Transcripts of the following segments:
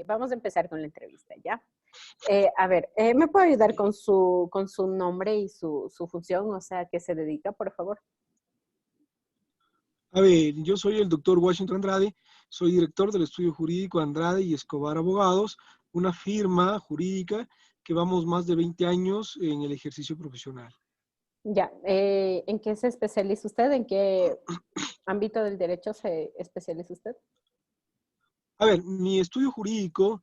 Vamos a empezar con la entrevista, ¿ya? A ver, ¿me puede ayudar con su nombre y su función? O sea, ¿qué se dedica, por favor? A ver, yo soy el doctor Washington Andrade, soy director del estudio jurídico Andrade y Escobar Abogados, una firma jurídica que vamos más de 20 años en el ejercicio profesional. Ya, ¿en qué se especializa usted? ¿En qué ámbito del derecho se especializa usted? A ver, mi estudio jurídico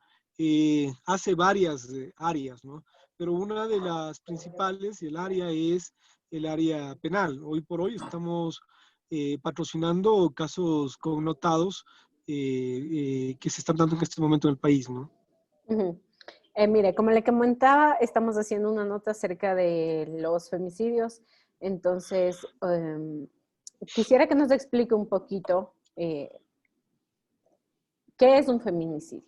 hace varias áreas, ¿no? Pero una de las principales, el área es el área penal. Hoy por hoy estamos patrocinando casos connotados que se están dando en este momento en el país, ¿no? Ujú. Mire, como le comentaba, estamos haciendo una nota acerca de los femicidios. Entonces, quisiera que nos explique un poquito qué es un feminicidio.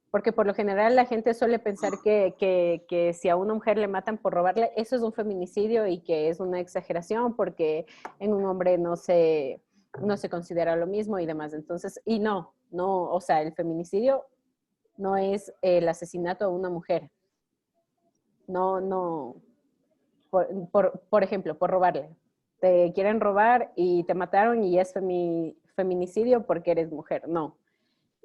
Porque por lo general la gente suele pensar que si a una mujer le matan por robarle, eso es un feminicidio y que es una exageración porque en un hombre no se considera lo mismo y demás. Entonces, y no, o sea, el feminicidio no es el asesinato a una mujer. No, por ejemplo, por robarle. Te quieren robar y te mataron y es feminicidio porque eres mujer. No.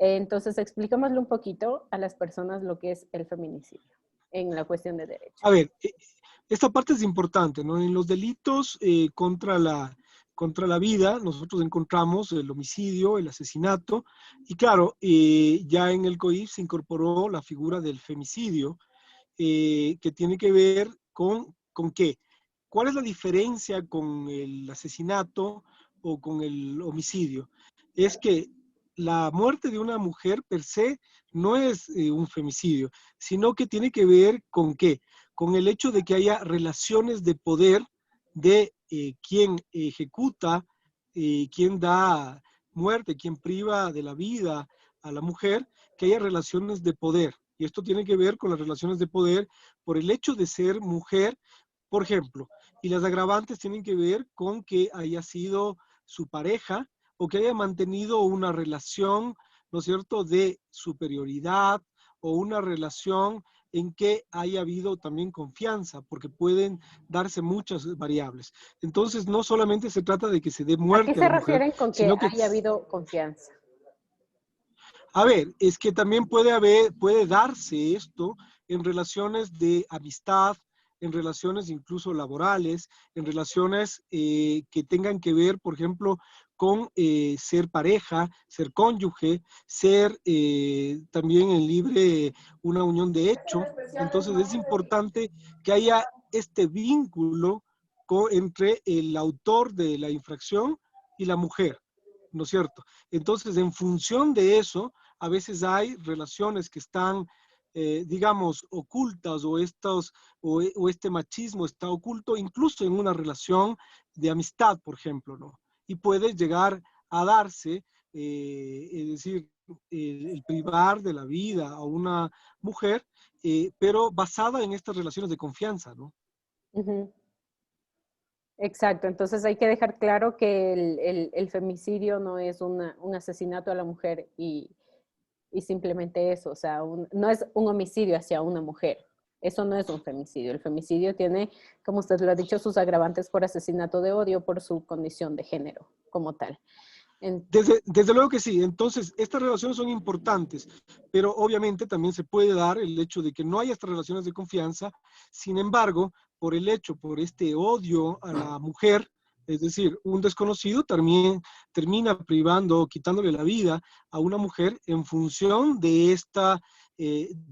Entonces, expliquémosle un poquito a las personas lo que es el feminicidio en la cuestión de derecho. A ver, esta parte es importante, ¿no? En los delitos contra la vida, nosotros encontramos el homicidio, el asesinato, y claro, ya en el COIF se incorporó la figura del femicidio, que tiene que ver con qué. ¿Cuál es la diferencia con el asesinato o con el homicidio? Es que la muerte de una mujer per se no es un femicidio, sino que tiene que ver con qué, con el hecho de que haya relaciones de poder de quien ejecuta, quien da muerte, quien priva de la vida a la mujer, que haya relaciones de poder. Y esto tiene que ver con las relaciones de poder por el hecho de ser mujer, por ejemplo. Y las agravantes tienen que ver con que haya sido su pareja o que haya mantenido una relación, ¿no es cierto?, de superioridad o una relación en que haya habido también confianza, porque pueden darse muchas variables. Entonces, no solamente se trata de que se dé ¿A qué muerte a se la mujer, refieren con que sino que, haya habido confianza? a ver, es que también puede darse esto en relaciones de amistad, en relaciones incluso laborales, en relaciones que tengan que ver, por ejemplo, con ser pareja, ser cónyuge, ser también en libre una unión de hecho. Entonces es importante que haya este vínculo entre el autor de la infracción y la mujer, ¿no es cierto? Entonces, en función de eso, a veces hay relaciones que están, digamos, ocultas o este machismo está oculto incluso en una relación de amistad, por ejemplo, ¿no? Y puede llegar a darse, es decir, el privar de la vida a una mujer, pero basada en estas relaciones de confianza, ¿no? Ujú. Exacto, entonces hay que dejar claro que el femicidio no es un asesinato a la mujer y simplemente eso, o sea, no es un homicidio hacia una mujer. Eso no es un femicidio. El femicidio tiene, como usted lo ha dicho, sus agravantes por asesinato de odio por su condición de género como tal. En- Desde luego que sí. Entonces, estas relaciones son importantes, pero obviamente también se puede dar el hecho de que no haya estas relaciones de confianza. Sin embargo, por este odio a la mujer, es decir, un desconocido también termina privando, quitándole la vida a una mujer en función de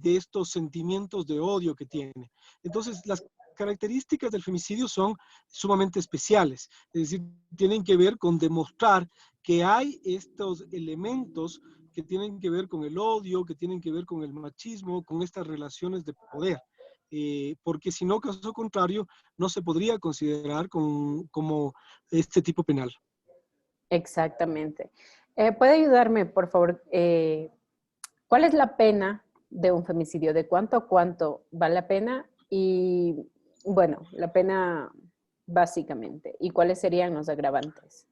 estos sentimientos de odio que tiene. Entonces, las características del femicidio son sumamente especiales, es decir, tienen que ver con demostrar que hay estos elementos que tienen que ver con el odio, que tienen que ver con el machismo, con estas relaciones de poder. Porque si no, caso contrario, no se podría considerar como este tipo penal. Exactamente. ¿Puede ayudarme, por favor? ¿Cuál es la pena de un femicidio? ¿De cuánto a cuánto vale la pena? Y bueno, la pena básicamente. ¿Y cuáles serían los agravantes?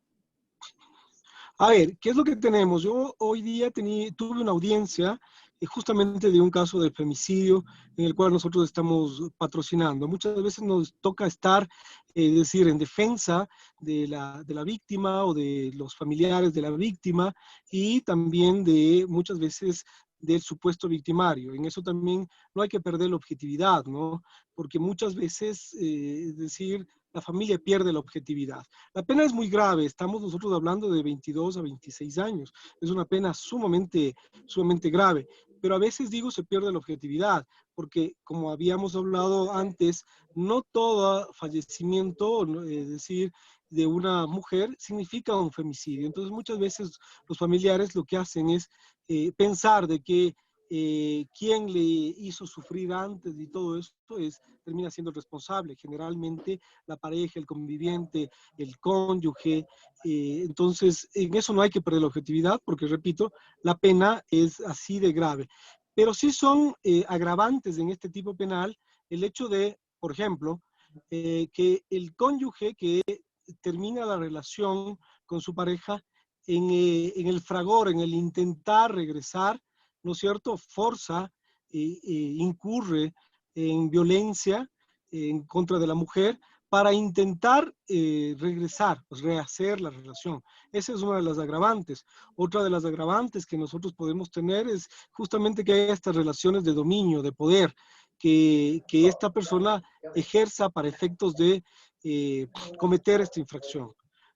A ver, ¿qué es lo que tenemos? Yo hoy día tuve una audiencia justamente de un caso de femicidio en el cual nosotros estamos patrocinando. Muchas veces nos toca estar, es decir, en defensa de la víctima o de los familiares de la víctima y también de muchas veces del supuesto victimario. En eso también no hay que perder la objetividad, ¿no? Porque muchas veces, es decir, la familia pierde la objetividad. La pena es muy grave, estamos nosotros hablando de 22 a 26 años, es una pena sumamente grave, pero a veces digo se pierde la objetividad, porque como habíamos hablado antes, no todo fallecimiento, es decir, de una mujer significa un femicidio. Entonces muchas veces los familiares lo que hacen es pensar de que quién le hizo sufrir antes y todo esto termina siendo el responsable, generalmente la pareja, el conviviente, el cónyuge. Entonces, en eso no hay que perder la objetividad, porque repito, la pena es así de grave. Pero sí son agravantes en este tipo penal el hecho de, por ejemplo, que el cónyuge que termina la relación con su pareja en el fragor, en el intentar regresar, ¿no es cierto?, forza, incurre en violencia en contra de la mujer para intentar regresar, pues, rehacer la relación. Esa es una de las agravantes. Otra de las agravantes que nosotros podemos tener es justamente que hay estas relaciones de dominio, de poder, que esta persona ejerza para efectos de cometer esta infracción.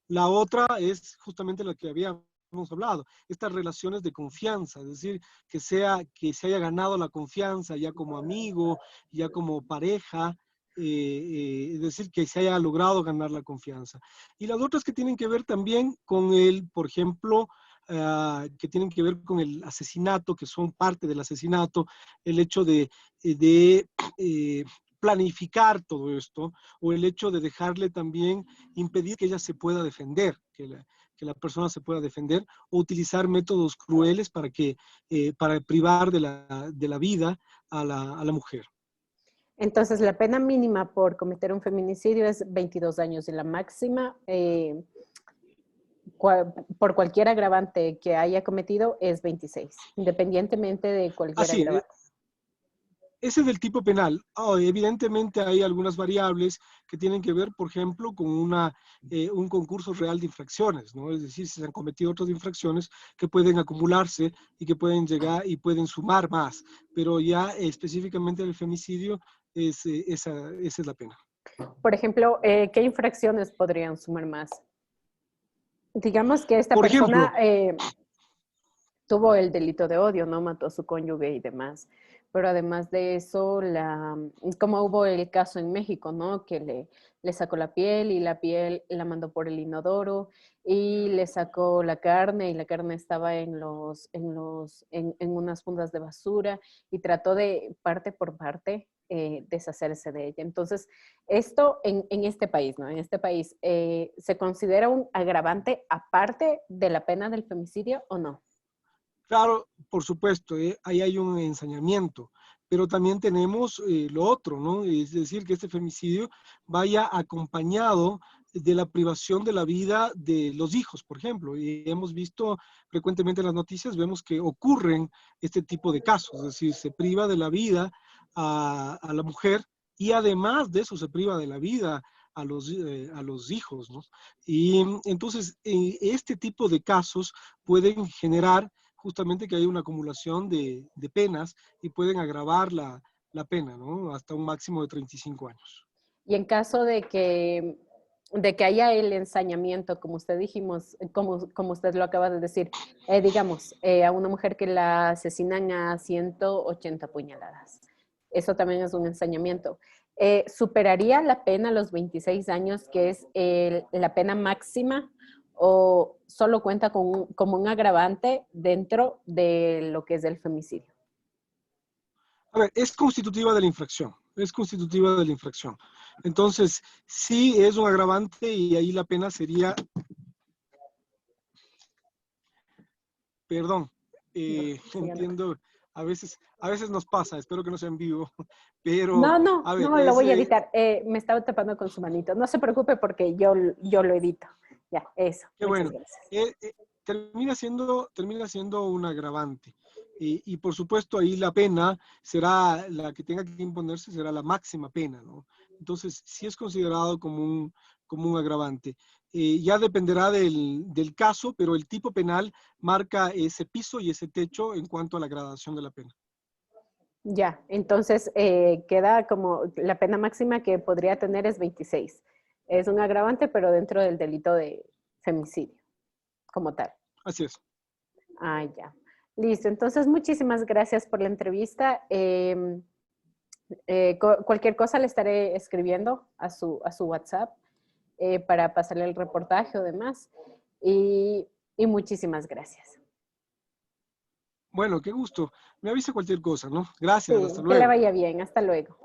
La otra es justamente la que habíamos hablado, estas relaciones de confianza, es decir, que se haya ganado la confianza ya como amigo, ya como pareja, es decir, que se haya logrado ganar la confianza. Y las otras que tienen que ver también con el, por ejemplo, que tienen que ver con el asesinato, que son parte del asesinato, el hecho de planificar todo esto, o el hecho de dejarle también impedir que ella se pueda defender, que la persona se pueda defender, o utilizar métodos crueles para privar de la vida a la mujer. Entonces, la pena mínima por cometer un feminicidio es 22 años y la máxima por cualquier agravante que haya cometido es 26, independientemente de cualquier Así, agravante. ese es del tipo penal. Evidentemente hay algunas variables que tienen que ver, por ejemplo, con un concurso real de infracciones, ¿no? Es decir, si se han cometido otras infracciones que pueden acumularse y que pueden llegar y pueden sumar más. Pero ya específicamente el femicidio, esa es la pena. Por ejemplo, ¿qué infracciones podrían sumar más? Digamos que esta Por ejemplo, persona tuvo el delito de odio, ¿no? Mató a su cónyuge y demás. Pero además de eso, como hubo el caso en México, ¿no? Que le sacó la piel y la piel la mandó por el inodoro y le sacó la carne y la carne estaba en unas fundas de basura y trató de parte por parte deshacerse de ella. Entonces, esto en este país, ¿no? En este país, ¿se considera un agravante aparte de la pena del femicidio o no? claro, por supuesto, ahí hay un ensañamiento, pero también tenemos lo otro, ¿no? Es decir, que este femicidio vaya acompañado de la privación de la vida de los hijos, por ejemplo. Y hemos visto frecuentemente en las noticias, vemos que ocurren este tipo de casos, es decir, se priva de la vida a la mujer y además de eso se priva de la vida a los hijos, ¿no? Y entonces, este tipo de casos pueden generar justamente que hay una acumulación de penas y pueden agravar la pena, ¿no? Hasta un máximo de 35 años. Y en caso de que haya el ensañamiento, como usted dijimos, como usted lo acaba de decir, digamos, a una mujer que la asesinan a 180 puñaladas. Eso también es un ensañamiento. ¿Superaría la pena los 26 años, que es la pena máxima, o solo cuenta como un agravante dentro de lo que es el femicidio? A ver, es constitutiva de la infracción, es constitutiva de la infracción. Entonces, sí es un agravante y ahí la pena sería, perdón, entiendo, a veces nos pasa, espero que no sea en vivo, pero No, no, a ver, no, lo voy a editar. Me estaba tapando con su manito. No se preocupe porque yo lo edito. Ya, eso. qué Muchas bueno. gracias. Termina siendo un agravante. Y por supuesto ahí la pena será, la que tenga que imponerse será la máxima pena, ¿no? Entonces sí es considerado como un agravante. Ya dependerá del caso, pero el tipo penal marca ese piso y ese techo en cuanto a la gradación de la pena. Ya, entonces queda como la pena máxima que podría tener es 26. Es un agravante, pero dentro del delito de femicidio, como tal. Así es. Ah, ya. Listo, entonces muchísimas gracias por la entrevista. Cualquier cosa le estaré escribiendo a su WhatsApp para pasarle el reportaje o demás. Y muchísimas gracias. Bueno, qué gusto. Me avisa cualquier cosa, ¿no? Gracias, hasta Sí, que le luego. vaya bien. Hasta luego.